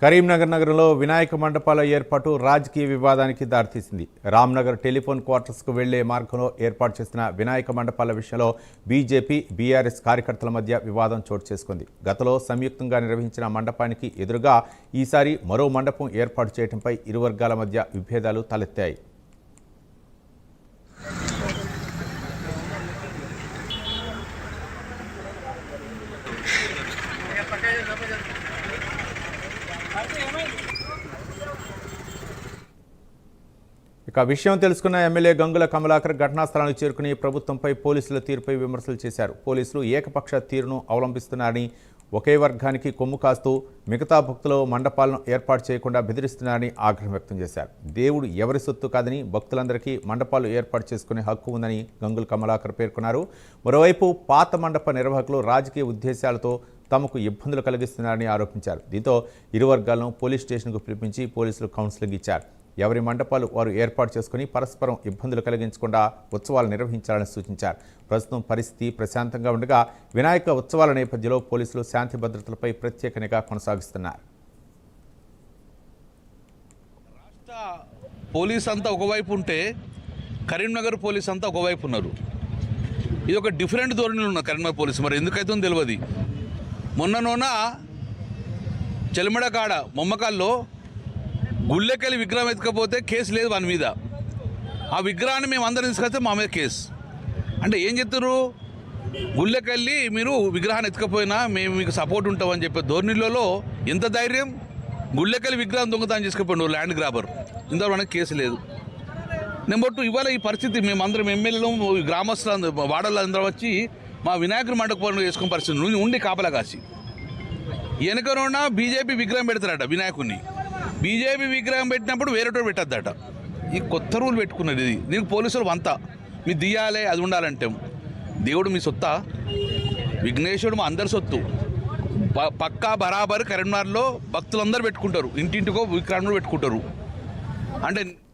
కరీంనగర్ నగరంలో వినాయక మండపాల ఏర్పాటు రాజకీయ వివాదానికి దారితీసింది. రామ్నగర్ టెలిఫోన్ క్వార్టర్స్కు వెళ్లే మార్గంలో ఏర్పాటు చేసిన వినాయక మండపాల విషయంలో బీజేపీ, బీఆర్ఎస్ కార్యకర్తల మధ్య వివాదం చోటు చేసుకుంది. గతంలో సంయుక్తంగా నిర్వహించిన మండపానికి ఎదురుగా ఈసారి మరో మండపం ఏర్పాటు చేయడంపై ఇరు వర్గాల మధ్య విభేదాలు తలెత్తాయి. ఇక విషయం తెలుసుకున్న ఎమ్మెల్యే గంగుల కమలాకర్ ఘటనా స్థలానికి చేరుకుని ప్రభుత్వంపై పోలీసుల తీరుపై విమర్శలు చేశారు. పోలీసులు ఏకపక్ష తీరును అవలంబిస్తున్నారని, ఒకే వర్గానికి కొమ్ము కాస్తూ మిగతా భక్తులు మండపాలను ఏర్పాటు చేయకుండా బెదిరిస్తున్నారని ఆగ్రహం వ్యక్తం చేశారు. దేవుడు ఎవరి సొత్తు కాదని, భక్తులందరికీ మండపాలు ఏర్పాటు చేసుకునే హక్కు ఉందని గంగుల కమలాకర్ పేర్కొన్నారు. మరోవైపు పాత మండప నిర్వాహకులు రాజకీయ ఉద్దేశాలతో తమకు ఇబ్బందులు కలిగిస్తున్నారని ఆరోపించారు. దీంతో ఇరు వర్గాలను పోలీస్ స్టేషన్కు పిలిపించి పోలీసులు కౌన్సిలింగ్ ఇచ్చారు. ఎవరి మండపాలు వారు ఏర్పాటు చేసుకుని పరస్పరం ఇబ్బందులు కలిగించకుండా ఉత్సవాలు నిర్వహించాలని సూచించారు. ప్రస్తుతం పరిస్థితి ప్రశాంతంగా ఉండగా వినాయక ఉత్సవాల నేపథ్యంలో పోలీసులు శాంతి భద్రతలపై ప్రత్యేక నిఘా కొనసాగిస్తున్నారు. రాష్ట్ర పోలీస్ అంతా ఒకవైపు ఉంటే కరీంనగర్ పోలీస్ అంతా ఒకవైపు ఉన్నారు. ఇది ఒక డిఫరెంట్ ధోరణిలో ఉన్న కరీంనగర్ పోలీసు మరి ఎందుకైతుందో తెలియదు. మొన్ననోన చెలిమడ కాడ మొమ్మకాల్లో గుళ్ళెకెళ్ళి విగ్రహం ఎత్తుకపోతే కేసు లేదు వాని మీద. ఆ విగ్రహాన్ని మేము అందరం తీసుకొస్తే మా మీద కేసు. అంటే ఏం చెప్తారు? గుళ్ళెకెళ్ళి మీరు విగ్రహాన్ని ఎత్తుకపోయినా మేము మీకు సపోర్ట్ ఉంటామని చెప్పే ధోరణిలో ఎంత ధైర్యం! గుళ్ళెకెళ్ళి విగ్రహం దొంగతనం చేసుకుపోయిండు ల్యాండ్ గ్రాబర్. ఇంతవరకు మనకి కేసు లేదు. నెంబర్ 2, ఇవాళ ఈ పరిస్థితి మేమందరం ఎమ్మెల్యేలు గ్రామస్తులు వాడల్లో అందరం వచ్చి మా వినాయకుడి మండపం చేసుకునే పరిస్థితి ఉండి కాపలా కాసి వెనకనోన బీజేపీ విగ్రహం పెడతారట. వినాయకుడిని బీజేపీ విగ్రహం పెట్టినప్పుడు వేరేటోడు పెట్టద్దట. ఈ కొత్త రూల్ పెట్టుకున్నది. ఇది దీనికి పోలీసులు వంత మీ దియాలే అది ఉండాలంటే దేవుడు మీ సొత్తా? విఘ్నేశ్వరుడు మా అందరి సొత్తు. పక్కా బరాబర్ కరీంనగర్లో భక్తులందరూ పెట్టుకుంటారు. ఇంటింటికో విగ్రహంలో పెట్టుకుంటారు. అంటే